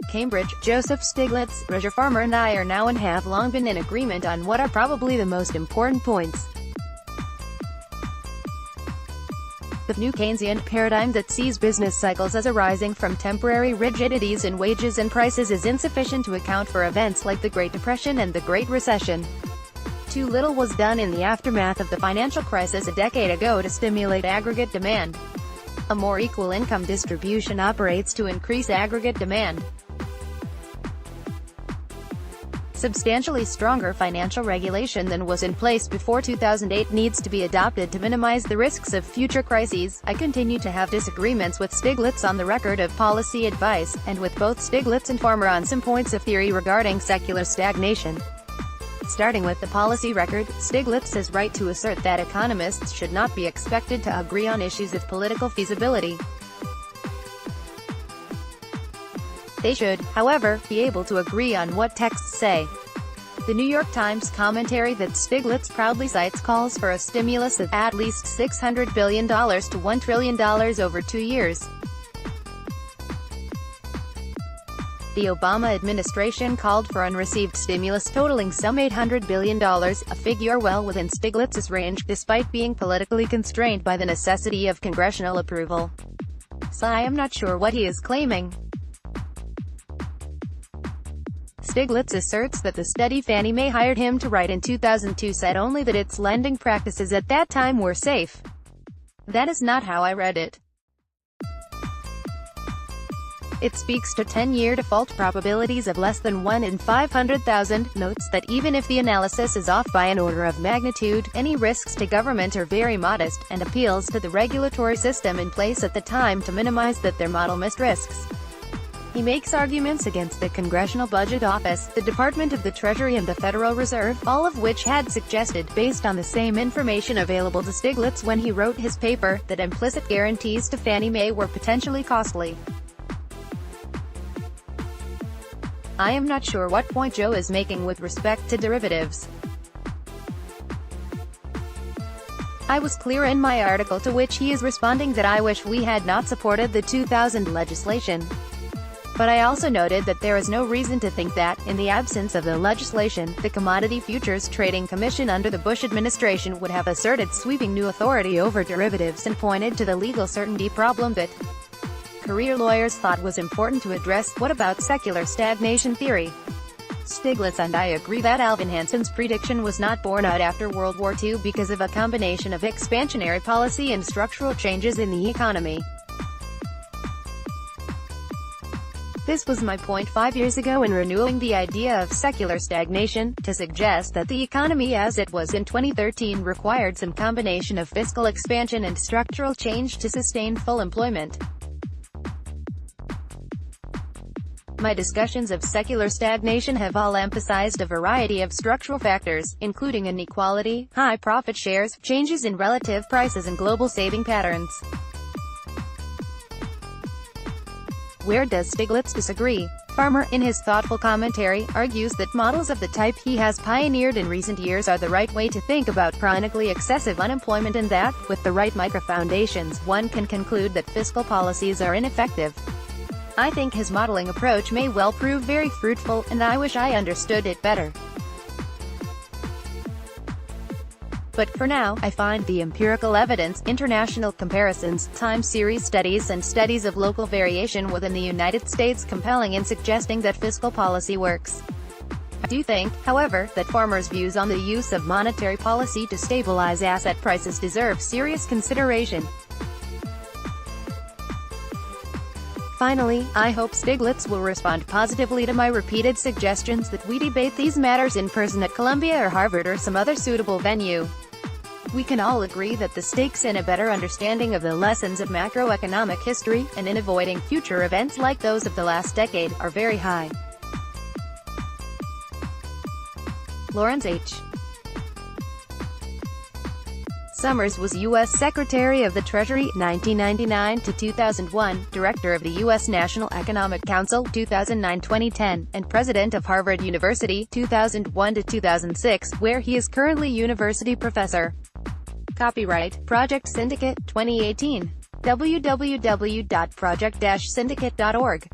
Cambridge, Joseph Stiglitz, Roger Farmer and I are now and have long been in agreement on what are probably the most important points. The new Keynesian paradigm that sees business cycles as arising from temporary rigidities in wages and prices is insufficient to account for events like the Great Depression and the Great Recession. Too little was done in the aftermath of the financial crisis a decade ago to stimulate aggregate demand. A more equal income distribution operates to increase aggregate demand. Substantially stronger financial regulation than was in place before 2008 needs to be adopted to minimize the risks of future crises. I continue to have disagreements with Stiglitz on the record of policy advice, and with both Stiglitz and Farmer on some points of theory regarding secular stagnation. Starting with the policy record, Stiglitz is right to assert that economists should not be expected to agree on issues of political feasibility. They should, however, be able to agree on what texts say. The New York Times commentary that Stiglitz proudly cites calls for a stimulus of at least $600 billion to $1 trillion over 2 years. The Obama administration called for unreceived stimulus totaling some $800 billion, a figure well within Stiglitz's range, despite being politically constrained by the necessity of congressional approval. So I am not sure what he is claiming. Stiglitz asserts that the study Fannie Mae hired him to write in 2002 said only that its lending practices at that time were safe. That is not how I read it. It speaks to 10-year default probabilities of less than 1 in 500,000, notes that even if the analysis is off by an order of magnitude, any risks to government are very modest, and appeals to the regulatory system in place at the time to minimize that their model missed risks. He makes arguments against the Congressional Budget Office, the Department of the Treasury and the Federal Reserve, all of which had suggested, based on the same information available to Stiglitz when he wrote his paper, that implicit guarantees to Fannie Mae were potentially costly. I am not sure what point Joe is making with respect to derivatives. I was clear in my article to which he is responding that I wish we had not supported the 2000 legislation. But I also noted that there is no reason to think that, in the absence of the legislation, the Commodity Futures Trading Commission under the Bush administration would have asserted sweeping new authority over derivatives and pointed to the legal certainty problem that career lawyers thought was important to address. What about secular stagnation theory? Stiglitz and I agree that Alvin Hansen's prediction was not borne out after World War II because of a combination of expansionary policy and structural changes in the economy. This was my point 5 years ago in renewing the idea of secular stagnation, to suggest that the economy as it was in 2013 required some combination of fiscal expansion and structural change to sustain full employment. My discussions of secular stagnation have all emphasized a variety of structural factors, including inequality, high profit shares, changes in relative prices and global saving patterns. Where does Stiglitz disagree? Farmer, in his thoughtful commentary, argues that models of the type he has pioneered in recent years are the right way to think about chronically excessive unemployment and that, with the right micro-foundations, one can conclude that fiscal policies are ineffective. I think his modeling approach may well prove very fruitful, and I wish I understood it better. But for now, I find the empirical evidence, international comparisons, time series studies and studies of local variation within the United States compelling in suggesting that fiscal policy works. I do think, however, that Farmer's views on the use of monetary policy to stabilize asset prices deserve serious consideration. Finally, I hope Stiglitz will respond positively to my repeated suggestions that we debate these matters in person at Columbia or Harvard or some other suitable venue. We can all agree that the stakes in a better understanding of the lessons of macroeconomic history, and in avoiding future events like those of the last decade, are very high. Lawrence H. Summers was U.S. Secretary of the Treasury, 1999 to 2001, Director of the U.S. National Economic Council, 2009-2010, and President of Harvard University, 2001 to 2006, where he is currently University Professor. Copyright, Project Syndicate, 2018. www.project-syndicate.org